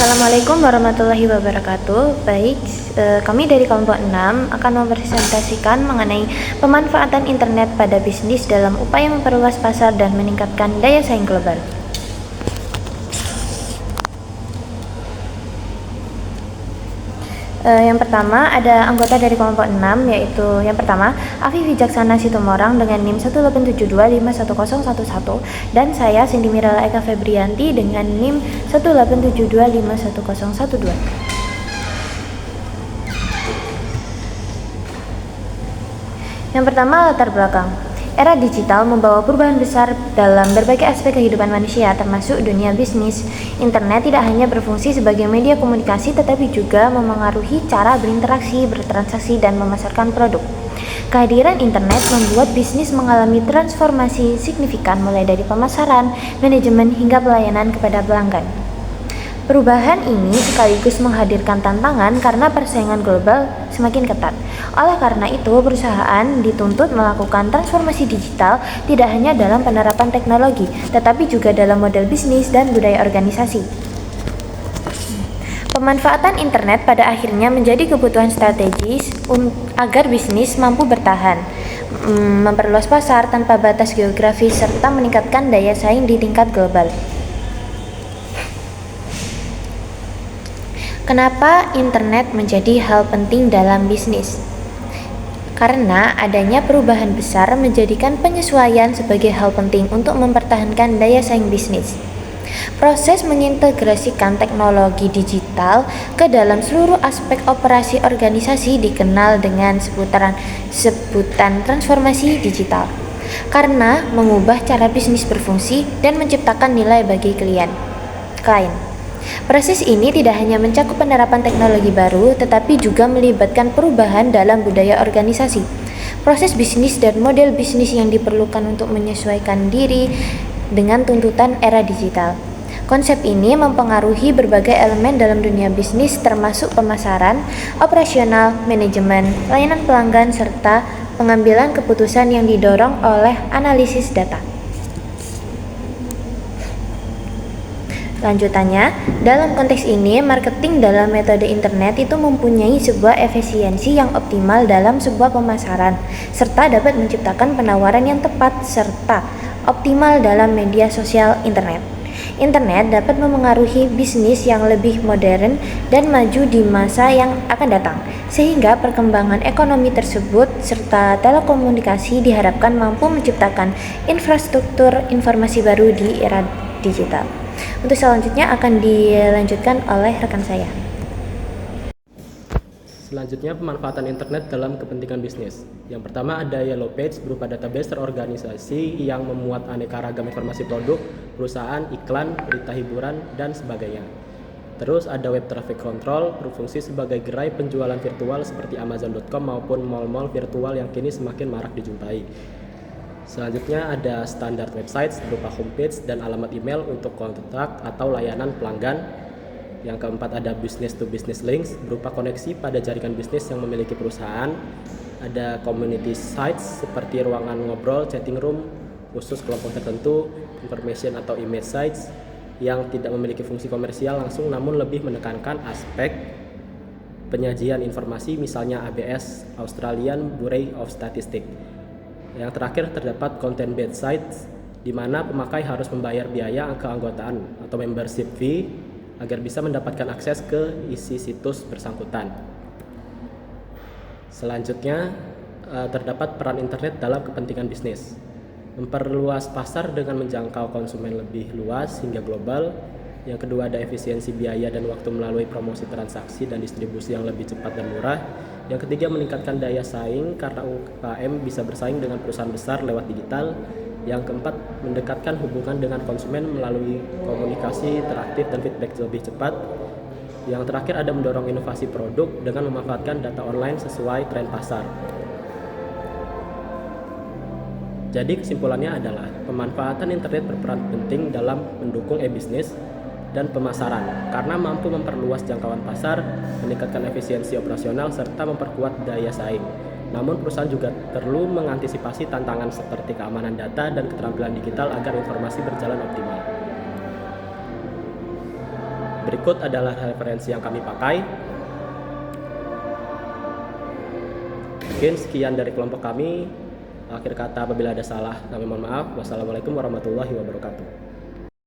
Assalamualaikum warahmatullahi wabarakatuh. Baik, kami dari kelompok 6 akan mempresentasikan mengenai pemanfaatan internet pada bisnis dalam upaya memperluas pasar dan meningkatkan daya saing global. Yang pertama ada anggota dari kelompok 6, yaitu yang pertama Afif Wijaksana Situmorang dengan NIM 187251011 dan saya Cindy Mirala Eka Febrianti dengan NIM 187251012. Yang pertama, latar belakang. Era digital membawa perubahan besar dalam berbagai aspek kehidupan manusia, termasuk dunia bisnis. Internet tidak hanya berfungsi sebagai media komunikasi, tetapi juga memengaruhi cara berinteraksi, bertransaksi, dan memasarkan produk. Kehadiran internet membuat bisnis mengalami transformasi signifikan mulai dari pemasaran, manajemen, hingga pelayanan kepada pelanggan. Perubahan ini sekaligus menghadirkan tantangan karena persaingan global semakin ketat. Oleh karena itu, perusahaan dituntut melakukan transformasi digital tidak hanya dalam penerapan teknologi, tetapi juga dalam model bisnis dan budaya organisasi. Pemanfaatan internet pada akhirnya menjadi kebutuhan strategis agar bisnis mampu bertahan, memperluas pasar tanpa batas geografis, serta meningkatkan daya saing di tingkat global. Kenapa internet menjadi hal penting dalam bisnis? Karena adanya perubahan besar menjadikan penyesuaian sebagai hal penting untuk mempertahankan daya saing bisnis. Proses mengintegrasikan teknologi digital ke dalam seluruh aspek operasi organisasi dikenal dengan sebutan transformasi digital, karena mengubah cara bisnis berfungsi dan menciptakan nilai bagi klien. Proses ini tidak hanya mencakup penerapan teknologi baru, tetapi juga melibatkan perubahan dalam budaya organisasi, proses bisnis dan model bisnis yang diperlukan untuk menyesuaikan diri dengan tuntutan era digital. Konsep ini mempengaruhi berbagai elemen dalam dunia bisnis, termasuk pemasaran, operasional, manajemen, layanan pelanggan, serta pengambilan keputusan yang didorong oleh analisis data. Lanjutannya, dalam konteks ini, marketing dalam metode internet itu mempunyai sebuah efisiensi yang optimal dalam sebuah pemasaran, serta dapat menciptakan penawaran yang tepat serta optimal dalam media sosial internet. Internet dapat memengaruhi bisnis yang lebih modern dan maju di masa yang akan datang, sehingga perkembangan ekonomi tersebut serta telekomunikasi diharapkan mampu menciptakan infrastruktur informasi baru di era digital. Untuk selanjutnya akan dilanjutkan oleh rekan saya. Selanjutnya, pemanfaatan internet dalam kepentingan bisnis. Yang pertama ada Yellow Page, berupa database terorganisasi yang memuat aneka ragam informasi produk, perusahaan, iklan, berita hiburan, dan sebagainya. Terus ada Web Traffic Control, berfungsi sebagai gerai penjualan virtual seperti Amazon.com maupun mall-mall virtual yang kini semakin marak dijumpai. Selanjutnya ada standar website berupa homepage dan alamat email untuk kontak atau layanan pelanggan. Yang keempat ada business to business links, berupa koneksi pada jaringan bisnis yang memiliki perusahaan. Ada community sites seperti ruangan ngobrol, chatting room khusus kelompok tertentu, information atau image sites yang tidak memiliki fungsi komersial langsung namun lebih menekankan aspek penyajian informasi, misalnya ABS, Australian Bureau of Statistics. Yang terakhir terdapat content-based sites, di mana pemakai harus membayar biaya keanggotaan atau membership fee agar bisa mendapatkan akses ke isi situs bersangkutan. Selanjutnya terdapat peran internet dalam kepentingan bisnis, memperluas pasar dengan menjangkau konsumen lebih luas hingga global. Yang kedua ada efisiensi biaya dan waktu melalui promosi transaksi dan distribusi yang lebih cepat dan murah. Yang ketiga meningkatkan daya saing karena UMKM bisa bersaing dengan perusahaan besar lewat digital. Yang keempat mendekatkan hubungan dengan konsumen melalui komunikasi interaktif dan feedback lebih cepat. Yang terakhir ada mendorong inovasi produk dengan memanfaatkan data online sesuai tren pasar. Jadi kesimpulannya adalah pemanfaatan internet berperan penting dalam mendukung e-bisnis dan pemasaran karena mampu memperluas jangkauan pasar, meningkatkan efisiensi operasional, serta memperkuat daya saing. Namun perusahaan juga perlu mengantisipasi tantangan seperti keamanan data dan keterampilan digital agar informasi berjalan optimal. Berikut adalah referensi yang kami pakai. Mungkin sekian dari kelompok kami. Akhir kata apabila ada salah kami mohon maaf. Wassalamualaikum warahmatullahi wabarakatuh.